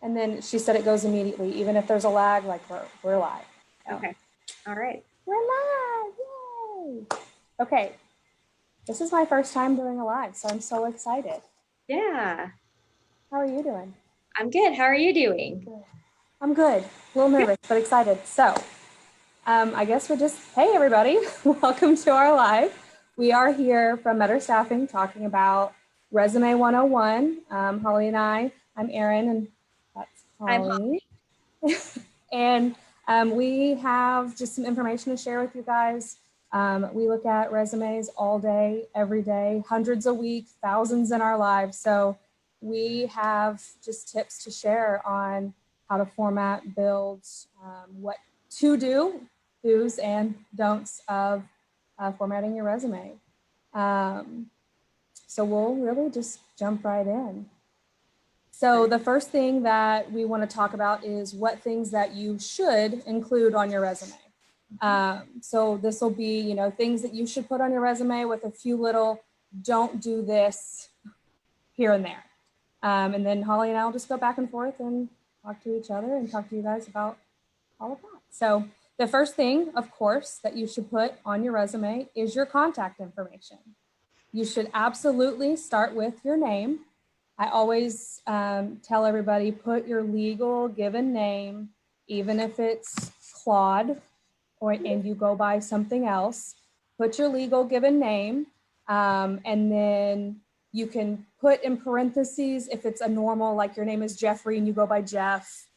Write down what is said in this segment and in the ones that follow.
And then she said it goes immediately, even if there's a lag, like we're live. So. Okay. All right. We're live. Yay. Okay. This is my first time doing a live, so I'm so excited. Yeah. How are you doing? I'm good. How are you doing? Good. I'm good. A little nervous, but excited. So I guess we'll just, hey, everybody. Welcome to our live. We are here from Meador Staffing talking about Resume 101. Hollee and I'm Erin, and that's Hollee. And we have just some information to share with you guys. We look at resumes all day, every day, hundreds a week, thousands in our lives. So we have just tips to share on how to format, build, what to do, do's and don'ts of formatting your resume. So we'll really just jump right in. So the first thing that we want to talk about is what things that you should include on your resume. So this will be, things that you should put on your resume with a few little don't do this here and there. And then Hollee and I will just go back and forth and talk to each other and talk to you guys about all of that. So the first thing, of course, that you should put on your resume is your contact information. You should absolutely start with your name. I always tell everybody, put your legal given name, even if it's Claude and you go by something else, put your legal given name, and then you can put in parentheses if it's a normal, like your name is Jeffrey and you go by Jeff,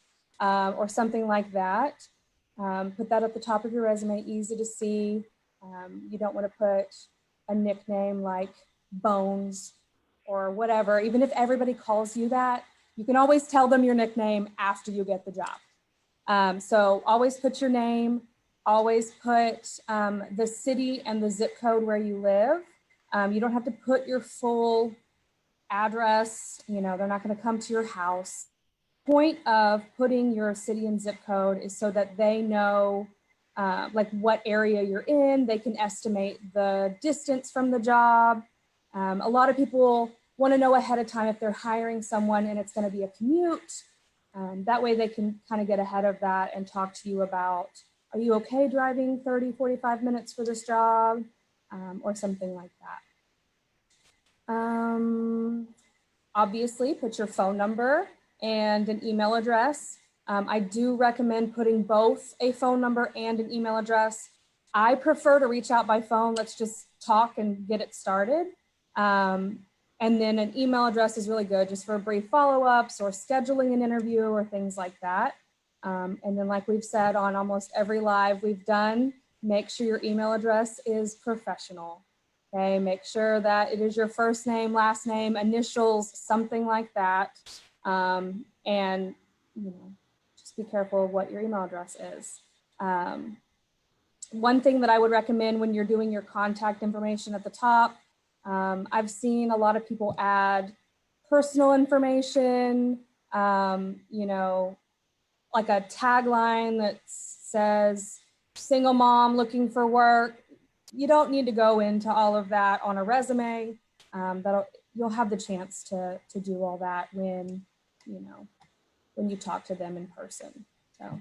or something like that. Put that at the top of your resume, easy to see. You don't want to put a nickname like Bones or whatever. Even if everybody calls you that, you can always tell them your nickname after you get the job. So always put your name, always put the city and the zip code where you live. You don't have to put your full address, they're not going to come to your house. Point of putting your city and zip code is so that they know like what area you're in. They can estimate the distance from the job. A lot of people want to know ahead of time if they're hiring someone and it's going to be a commute. That way they can kind of get ahead of that and talk to you about, are you okay driving 30, 45 minutes for this job, or something like that. Obviously, put your phone number and an email address. I do recommend putting both a phone number and an email address. I prefer to reach out by phone. Let's just talk and get it started. And then an email address is really good just for brief follow-ups or scheduling an interview or things like that. And then like we've said on almost every live we've done, make sure your email address is professional. Okay, make sure that it is your first name, last name, initials, something like that. And just be careful of what your email address is. One thing that I would recommend when you're doing your contact information at the top, I've seen a lot of people add personal information, like a tagline that says single mom looking for work. You don't need to go into all of that on a resume. You'll have the chance to do all that when you talk to them in person. So.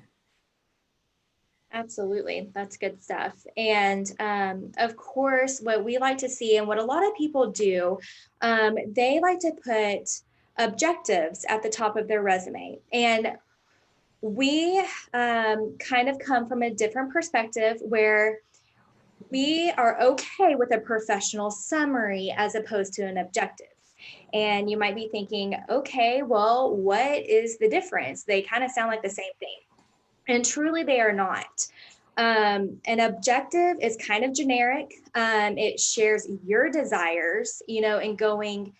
Absolutely. That's good stuff. And of course, what we like to see and what a lot of people do, they like to put objectives at the top of their resume. And we kind of come from a different perspective where we are okay with a professional summary as opposed to an objective. And you might be thinking, okay, well, what is the difference? They kind of sound like the same thing. And truly they are not. An objective is kind of generic. It shares your desires, and going,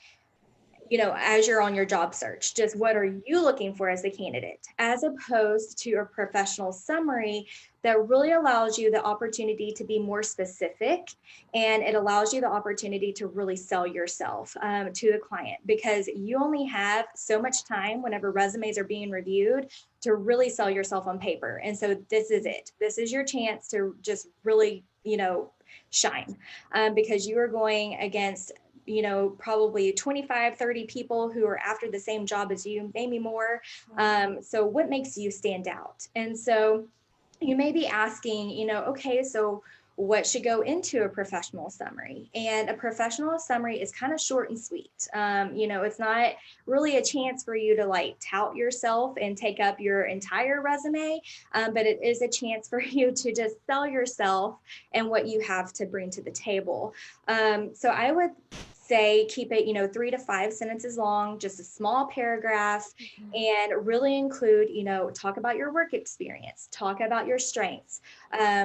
as you're on your job search, just what are you looking for as a candidate, as opposed to a professional summary that really allows you the opportunity to be more specific, and it allows you the opportunity to really sell yourself to the client, because you only have so much time whenever resumes are being reviewed to really sell yourself on paper. And so this is it. This is your chance to just really, shine, because you are going against probably 25, 30 people who are after the same job as you, maybe more. So what makes you stand out? And so you may be asking, okay, so what should go into a professional summary? And a professional summary is kind of short and sweet. It's not really a chance for you to like tout yourself and take up your entire resume, but it is a chance for you to just sell yourself and what you have to bring to the table. So I would say keep it 3 to 5 sentences long, just a small paragraph, and really include, talk about your work experience, talk about your strengths,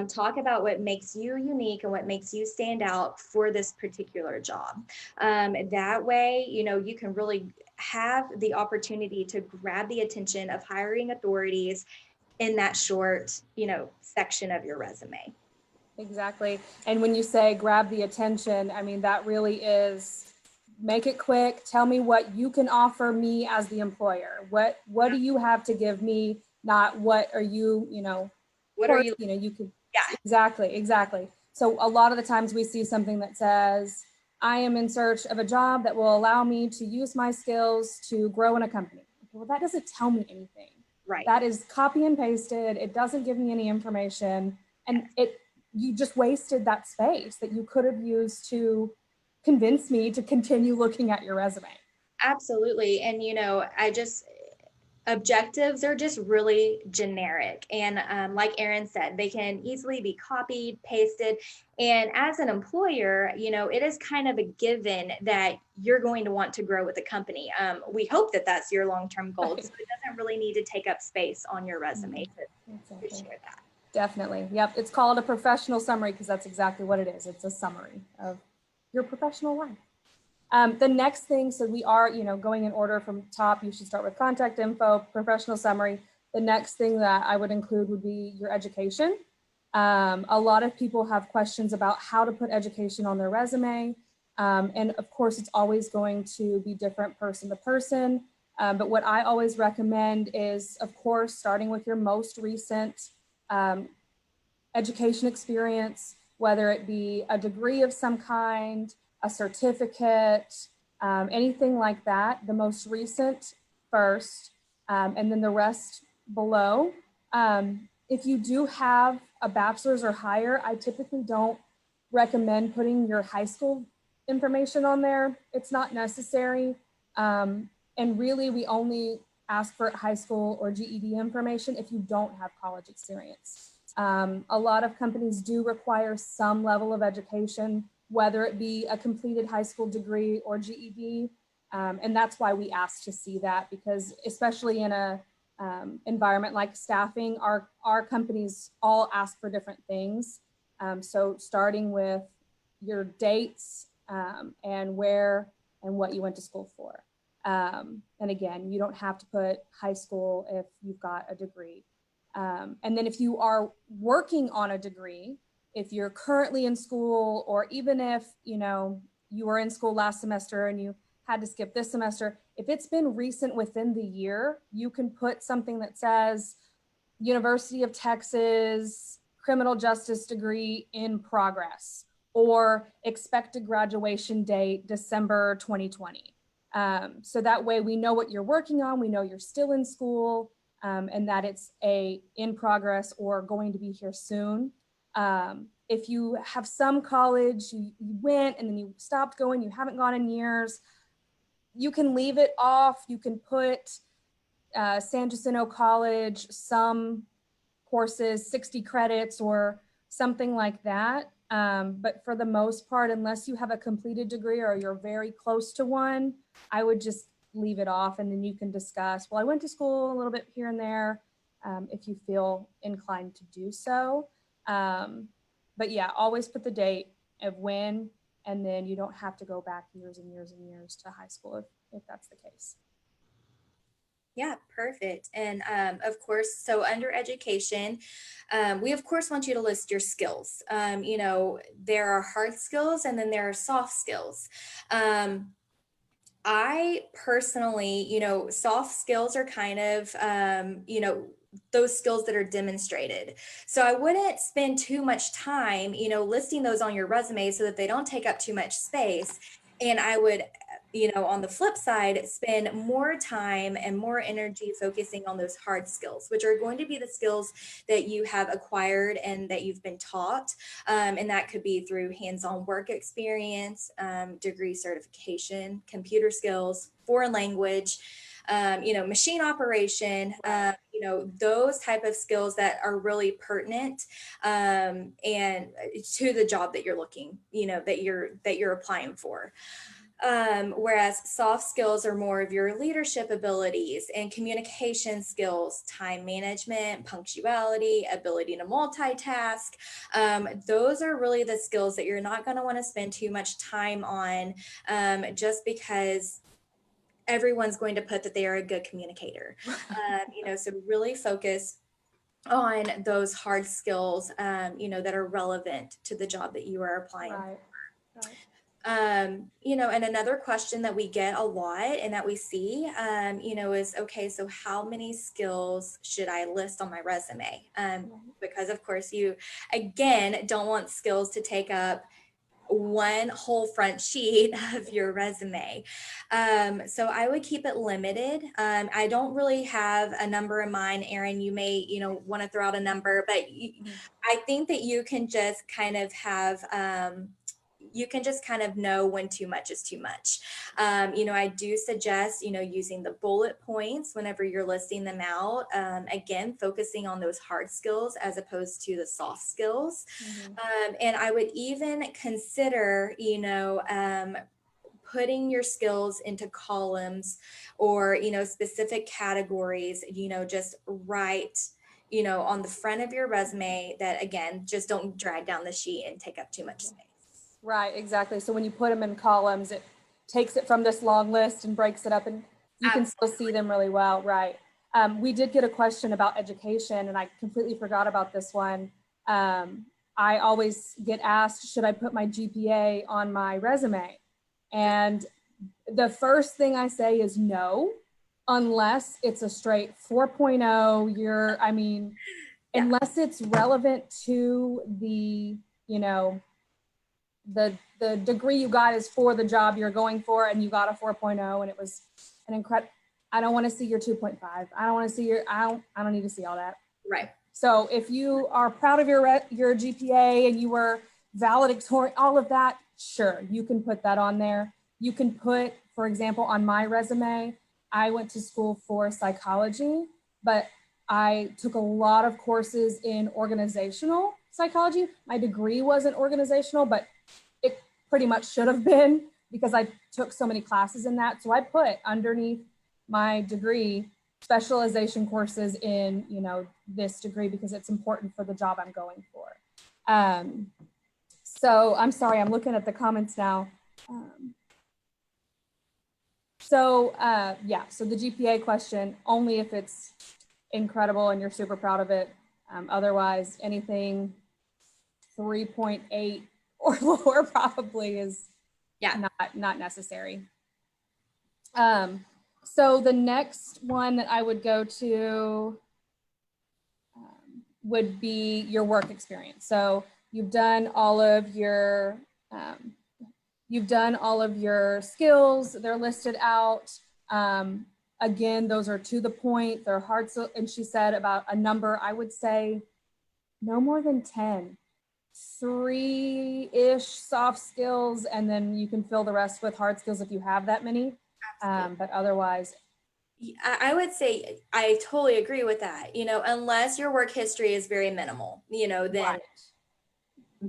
talk about what makes you unique and what makes you stand out for this particular job. That way, you can really have the opportunity to grab the attention of hiring authorities in that short, section of your resume. Exactly. And when you say grab the attention, I mean, that really is make it quick. Tell me what you can offer me as the employer. What do you have to give me? Not what are you, What are you? you could, Yeah. exactly. So a lot of the times we see something that says, I am in search of a job that will allow me to use my skills to grow in a company. Well, that doesn't tell me anything. Right. That is copy and pasted. It doesn't give me any information. And you just wasted that space that you could have used to convince me to continue looking at your resume. Absolutely. And, objectives are just really generic. And like Erin said, they can easily be copied, pasted. And as an employer, it is kind of a given that you're going to want to grow with the company. We hope that that's your long-term goal. Right. So it doesn't really need to take up space on your resume to share that. Definitely. Yep. It's called a professional summary because that's exactly what it is. It's a summary of your professional life. The next thing, so we are, going in order from top, you should start with contact info, professional summary. The next thing that I would include would be your education. A lot of people have questions about how to put education on their resume. And of course, it's always going to be different person to person. But what I always recommend is, of course, starting with your most recent education experience, whether it be a degree of some kind, a certificate, anything like that, the most recent first, and then the rest below. If you do have a bachelor's or higher, I typically don't recommend putting your high school information on there. It's not necessary. And really, we only ask for high school or GED information if you don't have college experience. A lot of companies do require some level of education, whether it be a completed high school degree or GED. And that's why we ask to see that, because especially in a environment like staffing, our companies all ask for different things. So starting with your dates and where and what you went to school for. And again, you don't have to put high school if you've got a degree. And then if you are working on a degree, if you're currently in school, or even if, you were in school last semester and you had to skip this semester, if it's been recent within the year, you can put something that says University of Texas criminal justice degree in progress, or expected graduation date, December 2020. So that way we know what you're working on, we know you're still in school, and that it's in progress or going to be here soon. If you have some college, you went and then you stopped going, you haven't gone in years, you can leave it off. You can put San Jacinto College, some courses, 60 credits or something like that. But for the most part, unless you have a completed degree or you're very close to one, I would just leave it off, and then you can discuss, well, I went to school a little bit here and there, if you feel inclined to do so. But yeah, always put the date of when, and then you don't have to go back years and years and years to high school if that's the case. Yeah, perfect. And of course, so under education, we of course want you to list your skills. There are hard skills and then there are soft skills. I personally, soft skills are kind of, those skills that are demonstrated. So I wouldn't spend too much time, listing those on your resume so that they don't take up too much space. And I would, on the flip side, spend more time and more energy focusing on those hard skills, which are going to be the skills that you have acquired and that you've been taught. And that could be through hands-on work experience, degree certification, computer skills, foreign language, machine operation, those type of skills that are really pertinent, and to the job that you're looking, that you're applying for. Whereas soft skills are more of your leadership abilities and communication skills, time management, punctuality, ability to multitask. Those are really the skills that you're not going to want to spend too much time on, just because everyone's going to put that they are a good communicator. So really focus on those hard skills, that are relevant to the job that you are applying. Right. Right. And another question that we get a lot and that we see, is, okay, so how many skills should I list on my resume? Because of course you, again, don't want skills to take up one whole front sheet of your resume. So I would keep it limited. I don't really have a number in mind. Erin, you may, want to throw out a number, but I think that you can just kind of have, know when too much is too much. I do suggest, using the bullet points whenever you're listing them out. Again, focusing on those hard skills as opposed to the soft skills. And I would even consider, putting your skills into columns or, specific categories, just write, on the front of your resume that, again, just don't drag down the sheet and take up too much space. Right, exactly. So when you put them in columns, it takes it from this long list and breaks it up, and you can still see them really well. Right. We did get a question about education, and I completely forgot about this one. I always get asked, should I put my GPA on my resume? And the first thing I say is no, unless it's a straight 4.0. Unless it's relevant to the, the degree you got is for the job you're going for, and you got a 4.0 and it was an incredible, I don't want to see your 2.5. I don't want to see I don't need to see all that. Right. So if you are proud of your GPA and you were valedictorian, all of that, sure, you can put that on there. You can put, for example, on my resume, I went to school for psychology, but I took a lot of courses in organizational psychology. My degree wasn't organizational, but it pretty much should have been because I took so many classes in that. So I put underneath my degree specialization courses in, this degree because it's important for the job I'm going for. So I'm sorry, I'm looking at the comments now. So the GPA question, only if it's incredible and you're super proud of it. Otherwise, anything 3.8 or lower probably is not necessary. So the next one that I would go to would be your work experience. So you've done all of your skills, they're listed out. Again, those are to the point, they're hard. So, and she said about a number, I would say no more than 10, 3-ish soft skills, and then you can fill the rest with hard skills if you have that many. But otherwise, I would say I totally agree with that. Unless your work history is very minimal, then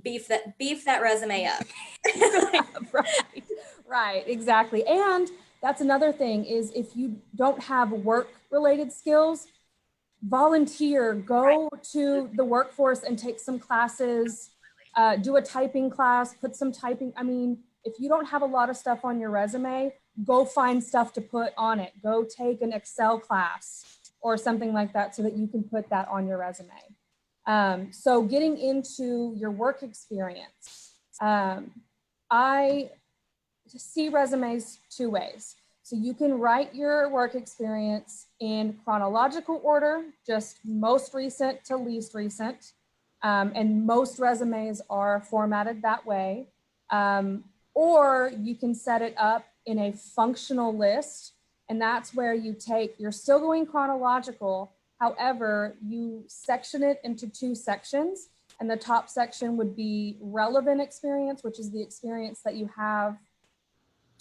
beef that resume up. Right, exactly. And that's another thing is if you don't have work related skills, volunteer, go to the workforce and take some classes, do a typing class, put some typing. If you don't have a lot of stuff on your resume, go find stuff to put on it. Go take an Excel class or something like that so that you can put that on your resume. So getting into your work experience, I see resumes two ways. So you can write your work experience in chronological order, just most recent to least recent. And most resumes are formatted that way. Or you can set it up in a functional list, and that's where you take, you're still going chronological, however, you section it into 2 sections, and the top section would be relevant experience, which is the experience that you have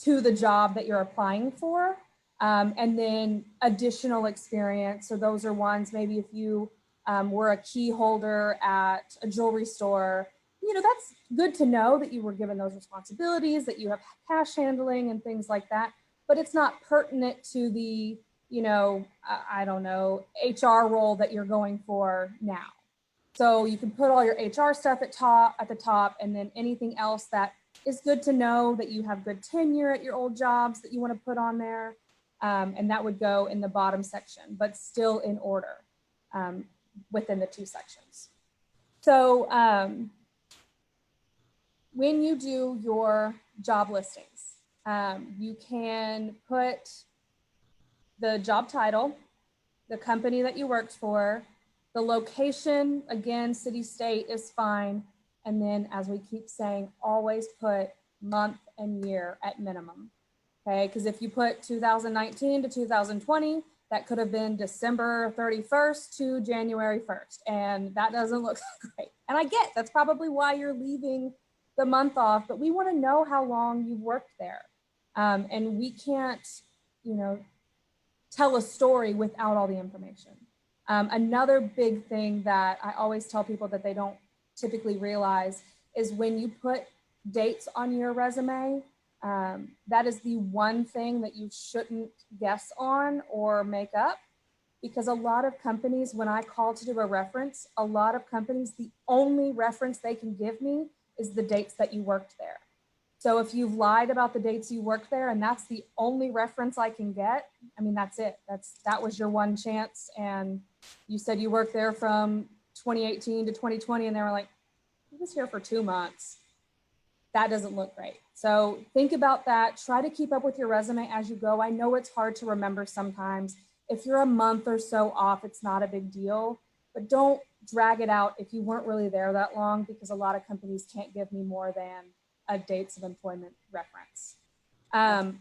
to the job that you're applying for. And then additional experience. So those are ones, maybe if you were a key holder at a jewelry store, you know, that's good to know that you were given those responsibilities, that you have cash handling and things like that, but it's not pertinent to the, you know, I don't know, HR role that you're going for now. So you can put all your HR stuff at the top, and then anything else that is good to know, that you have good tenure at your old jobs that you want to put on there. And that would go in the bottom section, but still in order within the 2 sections. So when you do your job listings, you can put the job title, the company that you worked for, the location, again, city, state is fine. And then, as we keep saying, always put month and year at minimum. Okay, because if you put 2019 to 2020, that could have been December 31st to January 1st. And that doesn't look great. And I get that's probably why you're leaving the month off, but we want to know how long you've worked there. And we can't, you know, tell a story without all the information. Another big thing that I always tell people that they don't typically realize is when you put dates on your resume, that is the one thing that you shouldn't guess on or make up, because a lot of companies, when I call to do a reference, a lot of companies, the only reference they can give me is the dates that you worked there. So if you've lied about the dates you worked there and that's the only reference I can get, I mean, that's it. That was your one chance. And you said you worked there from 2018 to 2020 and they were like, he was here for 2 months. That doesn't look great. So think about that. Try to keep up with your resume as you go. I know it's hard to remember sometimes. If you're a month or so off, it's not a big deal, but don't drag it out if you weren't really there that long, because a lot of companies can't give me more than a dates of employment reference.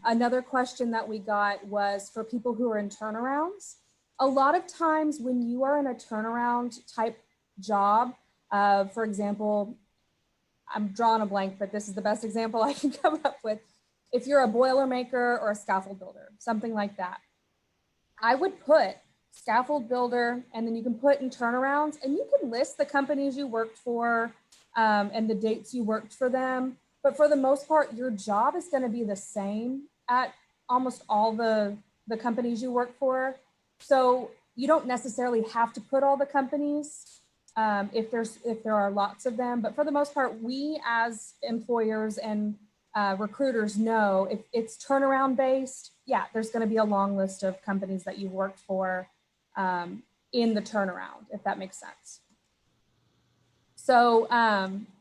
Another question that we got was for people who are in turnarounds. A lot of times when you are in a turnaround type job, for example, I'm drawing a blank, but this is the best example I can come up with. If you're a Boilermaker or a scaffold builder, something like that, I would put scaffold builder, and then you can put in turnarounds, and you can list the companies you worked for and the dates you worked for them. But for the most part, your job is going to be the same at almost all the companies you work for. So you don't necessarily have to put all the companies if there are lots of them. But for the most part, we as employers and recruiters know if it's turnaround based, yeah, there's going to be a long list of companies that you've worked for in the turnaround, if that makes sense. So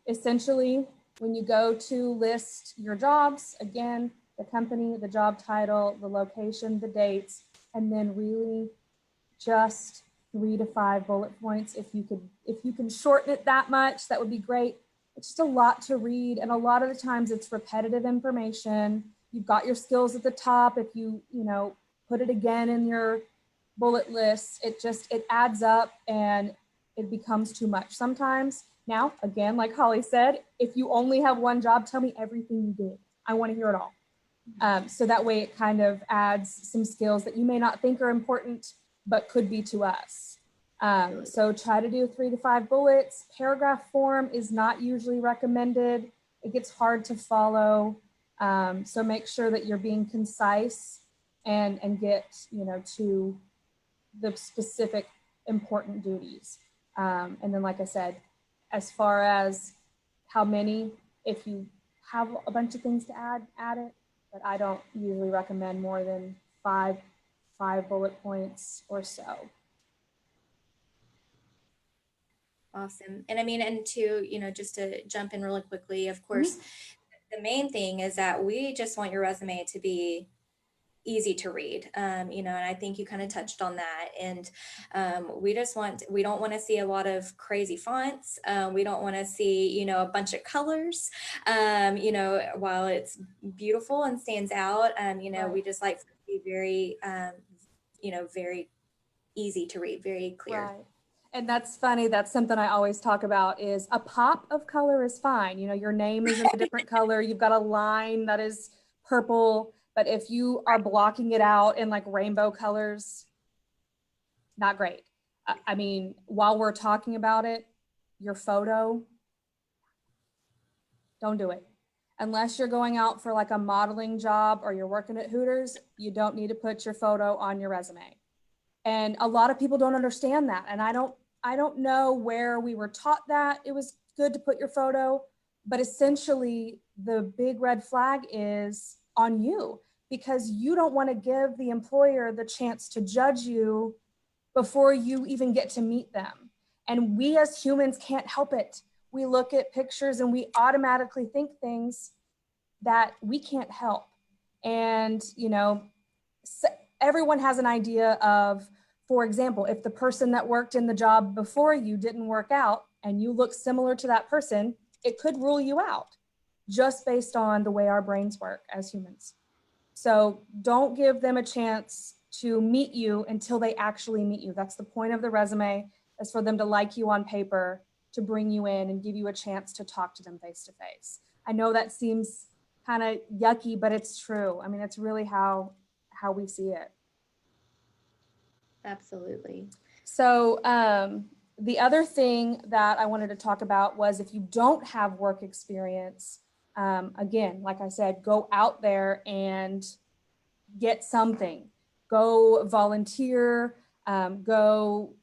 essentially, when you go to list your jobs, again, the company, the job title, the location, the dates, and then really just 3 to 5 bullet points. If you can shorten it that much, that would be great. It's just a lot to read, and a lot of the times it's repetitive information. You've got your skills at the top. If you put it again in your bullet lists, it adds up and it becomes too much sometimes. Now, again, like Hollee said, if you only have one job, tell me everything you did. I want to hear it all. So that way it kind of adds some skills that you may not think are important, but could be to us. So try to do 3 to 5 bullets. Paragraph form is not usually recommended. It gets hard to follow. So make sure that you're being concise and get to the specific important duties. And then, like I said, as far as how many, if you have a bunch of things to add it, but I don't usually recommend more than five bullet points or so. Awesome. And I mean, and to, just to jump in really quickly, of course, the main thing is that we just want your resume to be easy to read, you know, and I think you kind of touched on that. And we don't want to see a lot of crazy fonts. We don't want to see, you know, a bunch of colors, you know, while it's beautiful and stands out, you know, Right. we just like to be very, you know, very easy to read, very clear. Right. And that's funny. That's something I always talk about is a pop of color is fine. You know, your name is in a different color. You've got a line that is purple, but if you are blocking it out in like rainbow colors, not great. I mean, while we're talking about it, your photo, don't do it. Unless you're going out for like a modeling job or you're working at Hooters, you don't need to put your photo on your resume. And a lot of people don't understand that. And I don't know where we were taught that it was good to put your photo, but essentially the big red flag is on you because you don't want to give the employer the chance to judge you before you even get to meet them. And we as humans can't help it. We look at pictures and we automatically think things that we can't help. And, you know, everyone has an idea of, for example, if the person that worked in the job before you didn't work out and you look similar to that person, it could rule you out just based on the way our brains work as humans. So don't give them a chance to meet you until they actually meet you. That's the point of the resume, is for them to like you on paper, to bring you in and give you a chance to talk to them face to face. I know that seems kind of yucky, but it's true. I mean, it's really how we see it. Absolutely. So the other thing that I wanted to talk about was if you don't have work experience, again, like I said, go out there and get something. Go volunteer, go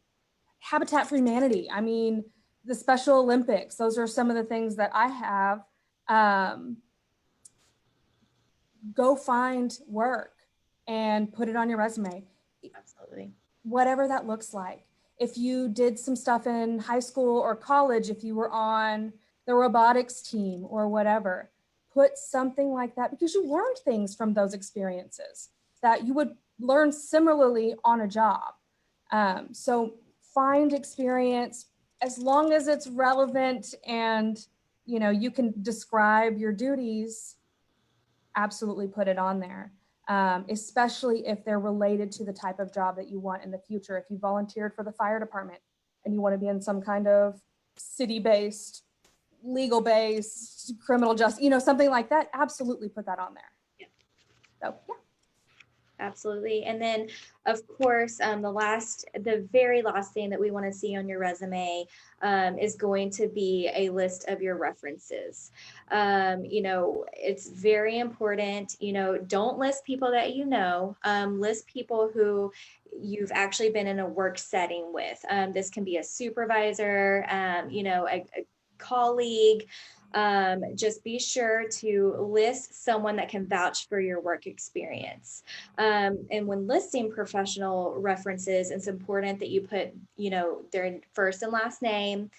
Habitat for Humanity. I mean, the Special Olympics, those are some of the things that I have. Go find work and put it on your resume. Absolutely. Whatever that looks like. If you did some stuff in high school or college, if you were on the robotics team or whatever, put something like that because you learned things from those experiences that you would learn similarly on a job. So find experience as long as it's relevant and, you know, you can describe your duties, absolutely put it on there. Especially if they're related to the type of job that you want in the future. If you volunteered for the fire department and you want to be in some kind of city-based, legal-based, criminal justice, you know, something like that, absolutely put that on there. Yeah. So, yeah. Absolutely. And then, of course, the very last thing that we want to see on your resume is going to be a list of your references. You know, it's very important. You know, don't list people that you know. List people who you've actually been in a work setting with. This can be a supervisor, you know, a colleague. Just be sure to list someone that can vouch for your work experience. And when listing professional references, it's important that you put, you know, their first and last name,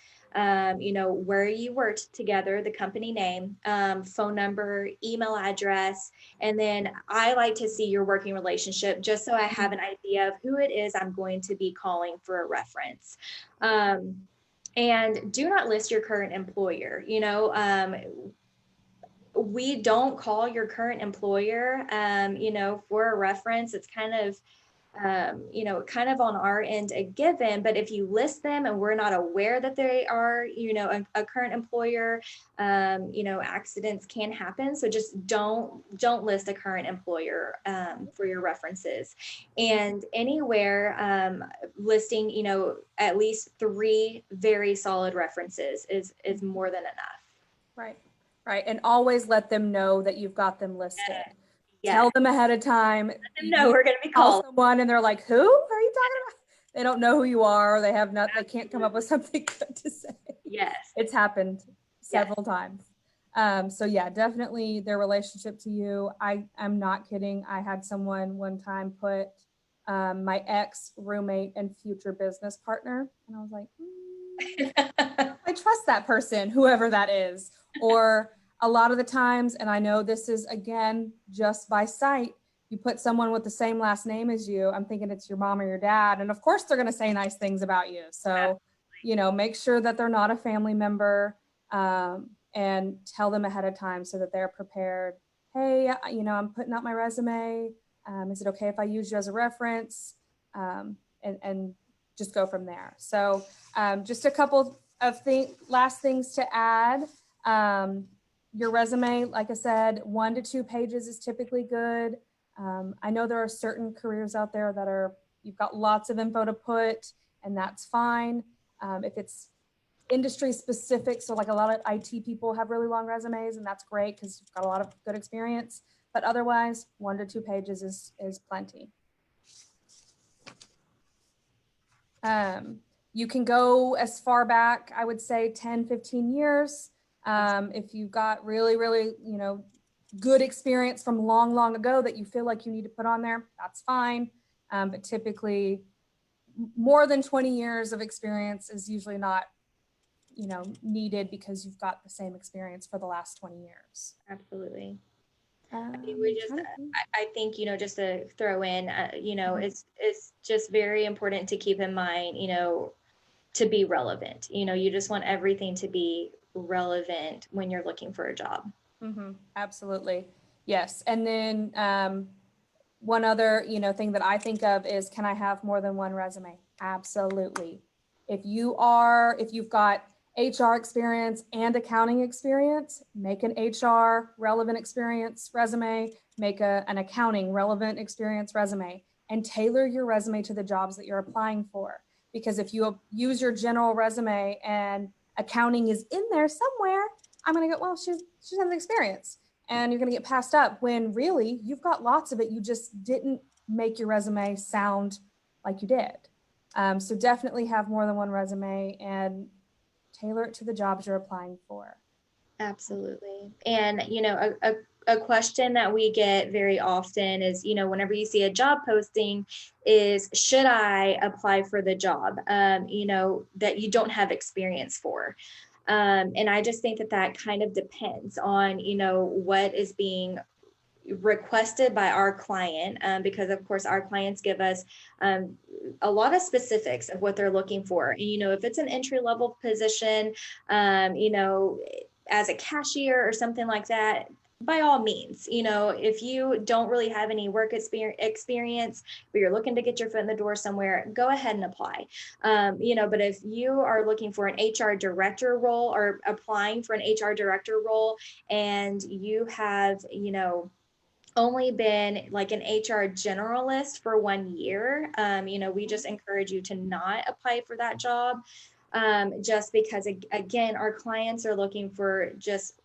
you know, where you worked together, the company name, phone number, email address, and then I like to see your working relationship just so I have an idea of who it is I'm going to be calling for a reference. And do not list your current employer. You know, we don't call your current employer, you know, for a reference. It's kind of, you know, kind of on our end a given, but if you list them and we're not aware that they are, you know, a current employer, you know, accidents can happen. So just don't list a current employer for your references. And anywhere listing, you know, at least 3 very solid references is more than enough. Right. Right. And always let them know that you've got them listed. Yeah. Tell them ahead of time. Let them know we're going to be Call calling someone and they're like, who are you talking about? They don't know who you are. Or they have not, they can't come up with something good to say. Yes. It's happened several times. So yeah, definitely their relationship to you. I'm not kidding. I had someone one time put my ex roommate and future business partner. And I was like, I trust that person, whoever that is. Or a lot of the times, and I know this is again, just by sight, you put someone with the same last name as you, I'm thinking it's your mom or your dad. And of course they're going to say nice things about you. So, you know, make sure that they're not a family member, and tell them ahead of time so that they're prepared. Hey, you know, I'm putting out my resume. Is it okay if I use you as a reference? And just go from there. So just a couple of last things to add. Your resume, like I said, 1 to 2 pages is typically good. I know there are certain careers out there that you've got lots of info to put, and that's fine. If it's industry specific, so like a lot of IT people have really long resumes, and that's great because you've got a lot of good experience. But otherwise, 1 to 2 pages is plenty. You can go as far back, I would say 10, 15 years. If you've got really, really, you know, good experience from long, long ago that you feel like you need to put on there, that's fine. But typically more than 20 years of experience is usually not, you know, needed because you've got the same experience for the last 20 years. Absolutely. I mean, I think, you know, just to throw in, you know, it's just very important to keep in mind, you know, to be relevant. You know, you just want everything to be relevant when you're looking for a job. Absolutely. Yes. And then one other, you know, thing that I think of is, can I have more than one resume? Absolutely. If you've got HR experience and accounting experience, make an HR relevant experience resume, make an accounting relevant experience resume, and tailor your resume to the jobs that you're applying for. Because if you use your general resume and accounting is in there somewhere, I'm going to go, well, she has experience. And you're going to get passed up when really you've got lots of it. You just didn't make your resume sound like you did. So definitely have more than one resume and tailor it to the jobs you're applying for. Absolutely. And, you know, a question that we get very often is, you know, whenever you see a job posting is, should I apply for the job, you know, that you don't have experience for? And I just think that kind of depends on, you know, what is being requested by our client, because of course our clients give us a lot of specifics of what they're looking for. And, you know, if it's an entry level position, you know, as a cashier or something like that, by all means, you know, if you don't really have any work experience, but you're looking to get your foot in the door somewhere, go ahead and apply. You know, but if you are looking for an HR director role or applying for an HR director role, and you have, you know, only been like an HR generalist for 1 year, you know, we just encourage you to not apply for that job, just because, again, our clients are looking for just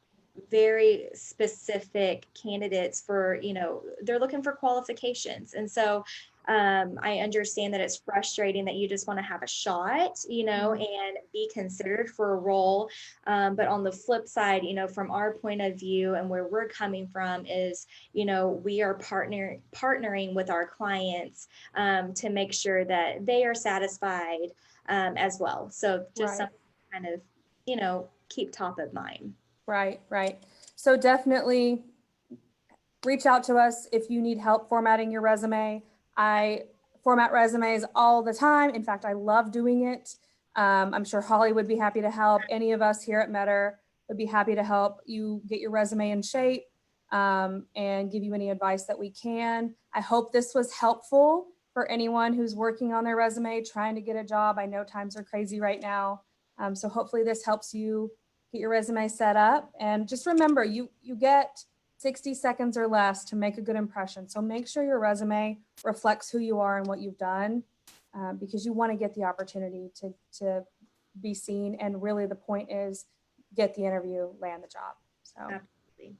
very specific candidates for, you know, they're looking for qualifications. And so I understand that it's frustrating that you just want to have a shot, you know, and be considered for a role. But on the flip side, you know, from our point of view and where we're coming from is, you know, we are partnering with our clients to make sure that they are satisfied as well. So just something kind of, you know, keep top of mind. Right. So definitely reach out to us if you need help formatting your resume. I format resumes all the time. In fact, I love doing it. I'm sure Hollee would be happy to help. Any of us here at Meador would be happy to help you get your resume in shape, and give you any advice that we can. I hope this was helpful for anyone who's working on their resume, trying to get a job. I know times are crazy right now. So hopefully this helps you get your resume set up. And just remember, you get 60 seconds or less to make a good impression. So make sure your resume reflects who you are and what you've done, because you want to get the opportunity to be seen. And really the point is get the interview, land the job. So Absolutely.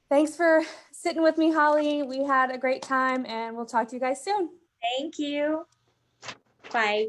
Thanks for sitting with me, Hollee. We had a great time, and we'll talk to you guys soon. Thank you. Bye.